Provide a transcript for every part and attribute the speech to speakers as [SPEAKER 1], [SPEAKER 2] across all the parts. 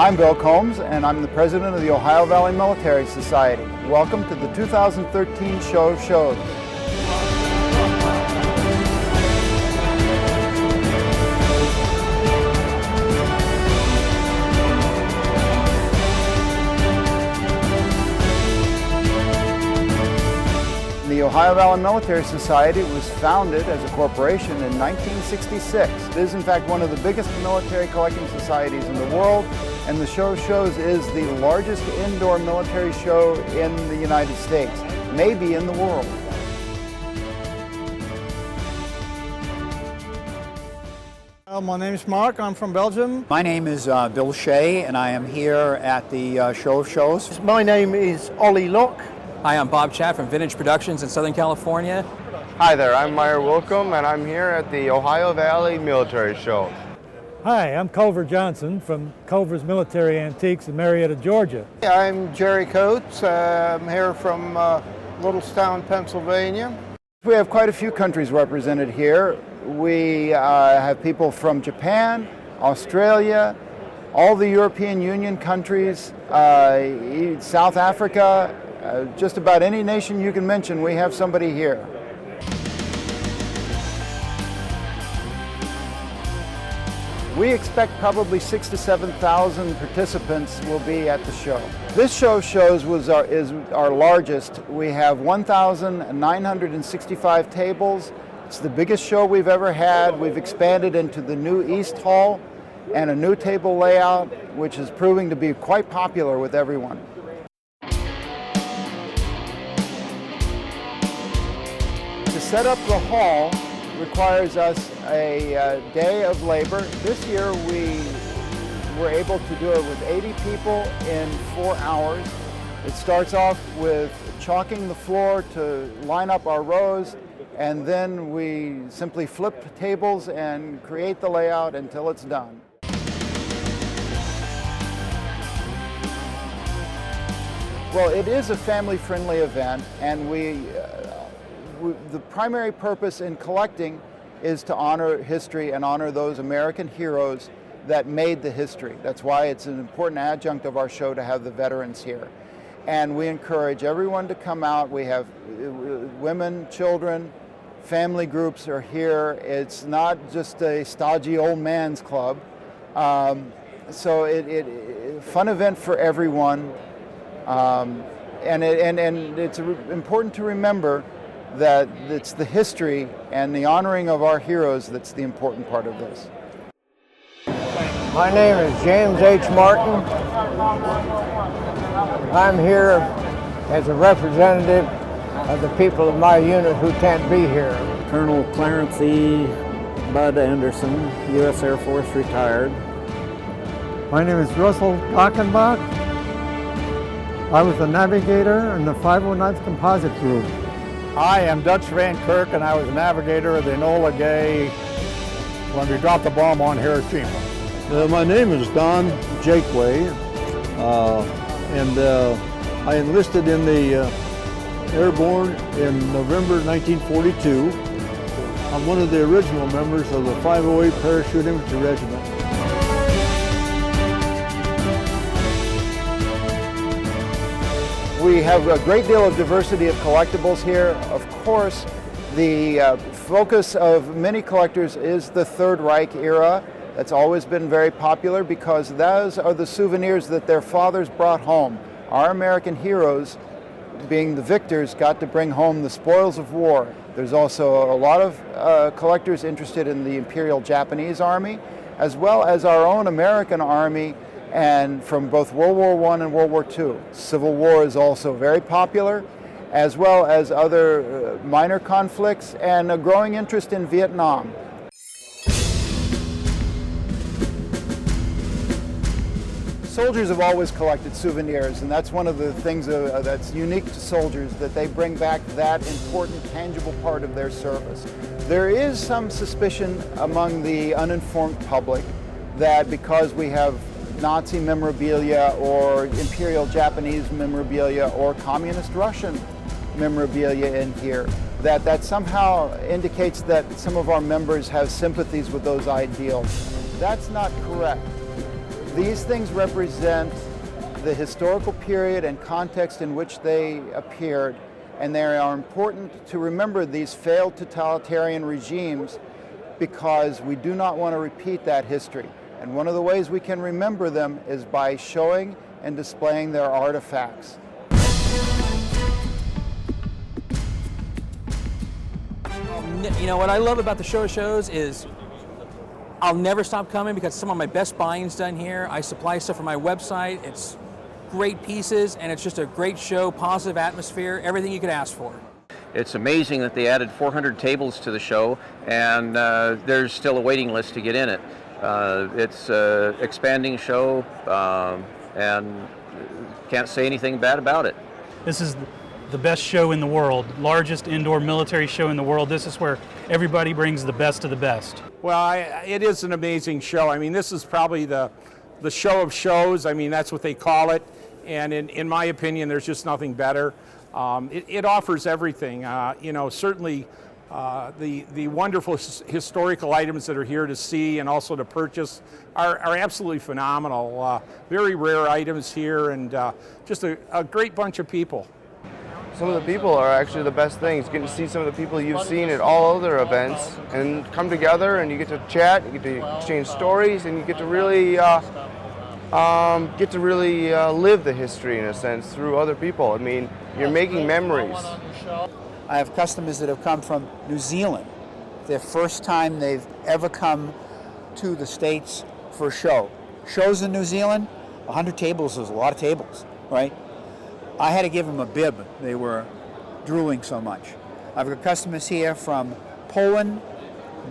[SPEAKER 1] I'm Bill Combs, and I'm the president of the Ohio Valley Military Society. Welcome to the 2013 Show of Shows. The Ohio Valley Military Society was founded as a corporation in 1966. It is in fact one of the biggest military collecting societies in the world, and the Show of Shows is the largest indoor military show in the United States, maybe in the world.
[SPEAKER 2] My name is Mark, I'm from Belgium.
[SPEAKER 3] My name is Bill Shea, and I am here at the Show of Shows.
[SPEAKER 4] My name is Ollie Locke.
[SPEAKER 5] Hi, I'm Bob Chatt from Vintage Productions in Southern California.
[SPEAKER 6] Hi there, I'm Meyer Wilcom, and I'm here at the Ohio Valley Military Show.
[SPEAKER 7] Hi, I'm Culver Johnson from Culver's Military Antiques in Marietta, Georgia.
[SPEAKER 4] I'm Jerry Coates. I'm here from Littlestown, Pennsylvania.
[SPEAKER 1] We have quite a few countries represented here. We have people from Japan, Australia, all the European Union countries, South Africa, just about any nation you can mention, we have somebody here. We expect probably 6,000 to 7,000 participants will be at the show. This Show of Shows is our largest. We have 1,965 tables. It's the biggest show we've ever had. We've expanded into the new East Hall and a new table layout, which is proving to be quite popular with everyone. To set up the hall requires us a day of labor. This year we were able to do it with 80 people in 4 hours. It starts off with chalking the floor to line up our rows, and then we simply flip tables and create the layout until it's done. Well, it is a family-friendly event, and the primary purpose in collecting is to honor history and honor those American heroes that made the history. That's why it's an important adjunct of our show to have the veterans here. And we encourage everyone to come out. We have women, children, family groups are here. It's not just a stodgy old man's club. So fun event for everyone. And it's important to remember that it's the history and the honoring of our heroes that's the important part of this.
[SPEAKER 4] My name is James H. Martin. I'm here as a representative of the people of my unit who can't be here.
[SPEAKER 8] Colonel Clarence E. Bud Anderson, U.S. Air Force retired.
[SPEAKER 2] My name is Russell Glockenbach. I was a navigator in the 509th Composite Group.
[SPEAKER 9] Hi, I'm Dutch Van Kirk, and I was a navigator of the Enola Gay when we dropped the bomb on Hiroshima.
[SPEAKER 10] My name is Don Jakeway, and I enlisted in the Airborne in November 1942. I'm one of the original members of the 508 Parachute Infantry Regiment.
[SPEAKER 1] We have a great deal of diversity of collectibles here. Of course, the focus of many collectors is the Third Reich era. That's always been very popular because those are the souvenirs that their fathers brought home. Our American heroes, being the victors, got to bring home the spoils of war. There's also a lot of collectors interested in the Imperial Japanese Army, as well as our own American Army, and from both World War I and World War II. Civil War is also very popular, as well as other minor conflicts and a growing interest in Vietnam. Soldiers have always collected souvenirs, and that's one of the things that's unique to soldiers, that they bring back that important, tangible part of their service. There is some suspicion among the uninformed public that because we have Nazi memorabilia or Imperial Japanese memorabilia or Communist Russian memorabilia in here, that somehow indicates that some of our members have sympathies with those ideals. That's not correct. These things represent the historical period and context in which they appeared, and they are important to remember these failed totalitarian regimes because we do not want to repeat that history. And one of the ways we can remember them is by showing and displaying their artifacts.
[SPEAKER 5] You know, what I love about the show of shows is I'll never stop coming because some of my best buying's done here. I supply stuff from my website. It's great pieces, and it's just a great show, positive atmosphere, everything you could ask for.
[SPEAKER 11] It's amazing that they added 400 tables to the show, and there's still a waiting list to get in it. It's an expanding show, and can't say anything bad about it.
[SPEAKER 12] This is the best show in the world, largest indoor military show in the world. This is where everybody brings the best of the best.
[SPEAKER 13] Well, it is an amazing show. I mean, this is probably the show of shows. I mean, that's what they call it. And in my opinion, there's just nothing better. It offers everything. You know, certainly the wonderful historical items that are here to see and also to purchase are absolutely phenomenal. Very rare items here, and just a great bunch of people.
[SPEAKER 6] Some of the people are actually the best things. Getting to see some of the people you've seen at all other events and come together, and you get to chat, you get to exchange stories, and you get to really live the history in a sense through other people. I mean, you're making memories.
[SPEAKER 3] I have customers that have come from New Zealand. Their first time they've ever come to the States for a show. Shows in New Zealand, 100 tables is a lot of tables, right? I had to give them a bib. They were drooling so much. I've got customers here from Poland,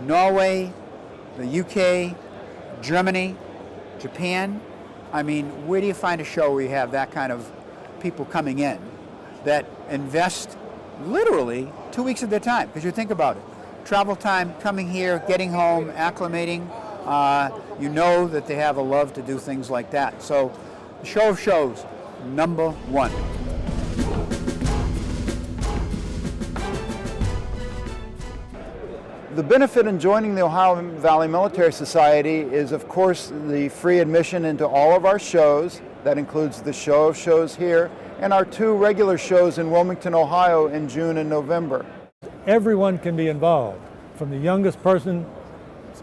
[SPEAKER 3] Norway, the UK, Germany, Japan. I mean, where do you find a show where you have that kind of people coming in that invest literally 2 weeks of their time? Because you think about it. Travel time, coming here, getting home, acclimating. You know that they have a love to do things like that. So the show of shows, #1.
[SPEAKER 1] The benefit in joining the Ohio Valley Military Society is, of course, the free admission into all of our shows. That includes the show of shows here and our 2 regular shows in Wilmington, Ohio in June and November.
[SPEAKER 7] Everyone can be involved, from the youngest person,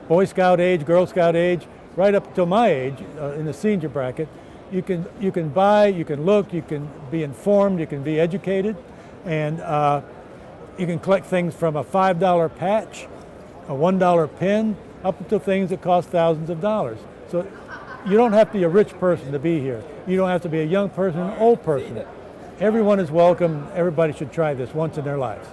[SPEAKER 7] Boy Scout age, Girl Scout age, right up to my age in the senior bracket. You can buy, you can look, you can be informed, you can be educated, and you can collect things from a $5 patch, a $1 pin, up to things that cost thousands of dollars. So you don't have to be a rich person to be here. You don't have to be a young person, an old person. Everyone is welcome. Everybody should try this once in their lives.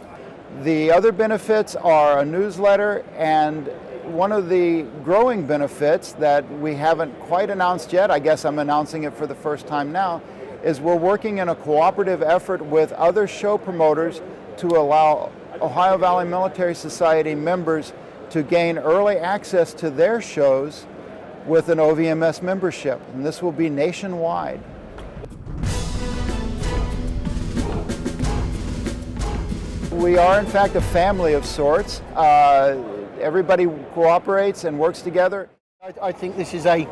[SPEAKER 1] The other benefits are a newsletter, and one of the growing benefits that we haven't quite announced yet, I guess I'm announcing it for the first time now, is we're working in a cooperative effort with other show promoters to allow Ohio Valley Military Society members to gain early access to their shows with an OVMS membership, and this will be nationwide. We are, in fact, a family of sorts. Everybody cooperates and works together.
[SPEAKER 14] I think this is a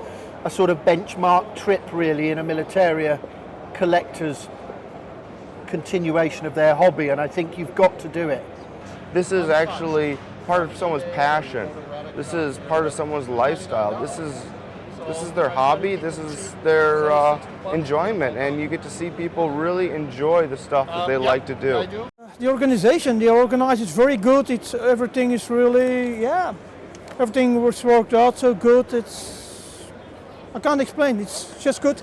[SPEAKER 14] sort of benchmark trip, really, in a militaria collector's continuation of their hobby, and I think you've got to do it.
[SPEAKER 6] This is actually part of someone's passion. This is part of someone's lifestyle. This is their hobby. This is their enjoyment, and you get to see people really enjoy the stuff that they like to do.
[SPEAKER 15] The organization, the organizers, very good. Everything is really, everything was worked out so good. I can't explain. It's just good.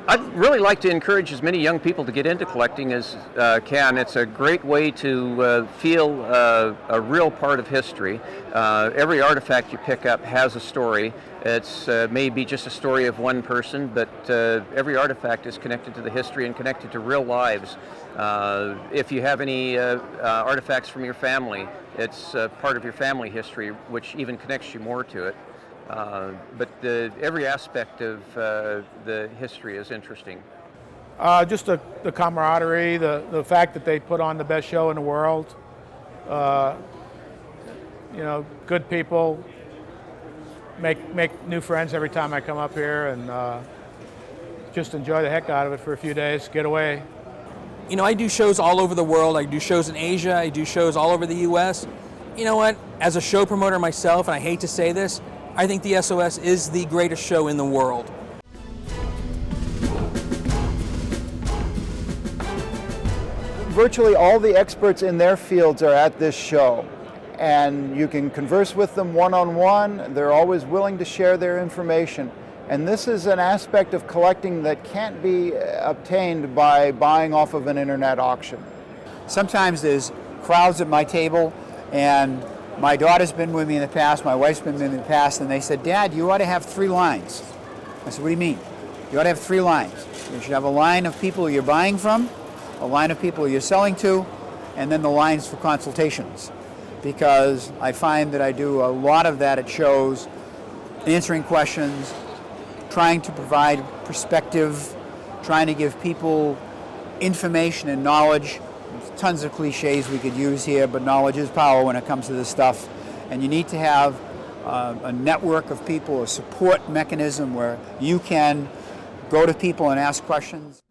[SPEAKER 11] I'd really like to encourage as many young people to get into collecting as can. It's a great way to feel a real part of history. Every artifact you pick up has a story. It's maybe just a story of one person, but every artifact is connected to the history and connected to real lives. If you have any artifacts from your family, it's part of your family history, which even connects you more to it. But every aspect of the history is interesting.
[SPEAKER 13] Just the camaraderie, the fact that they put on the best show in the world. You know, good people.
[SPEAKER 9] make new friends every time I come up here, and just enjoy the heck out of it for a few days, get away.
[SPEAKER 5] You know, I do shows all over the world. I do shows in Asia. I do shows all over the U.S. You know what? As a show promoter myself, and I hate to say this, I think the SOS is the greatest show in the world.
[SPEAKER 1] Virtually all the experts in their fields are at this show, and you can converse with them one-on-one. They're always willing to share their information. And this is an aspect of collecting that can't be obtained by buying off of an internet auction.
[SPEAKER 3] Sometimes there's crowds at my table, and my daughter's been with me in the past, my wife's been with me in the past, and they said, "Dad, you ought to have 3 lines." I said, "What do you mean?" "You ought to have 3 lines. You should have a line of people you're buying from, a line of people you're selling to, and then the lines for consultations." Because I find that I do a lot of that at shows, answering questions, trying to provide perspective, trying to give people information and knowledge. There's tons of cliches we could use here, but knowledge is power when it comes to this stuff. And you need to have a network of people, a support mechanism where you can go to people and ask questions.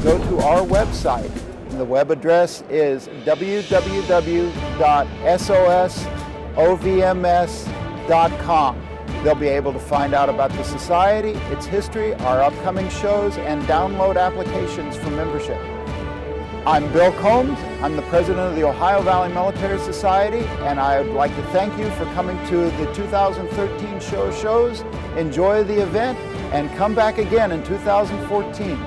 [SPEAKER 1] Go to our website. The web address is www.sosovms.com. They'll be able to find out about the Society, its history, our upcoming shows, and download applications for membership. I'm Bill Combs. I'm the president of the Ohio Valley Military Society, and I would like to thank you for coming to the 2013 Show of Shows. Enjoy the event, and come back again in 2014.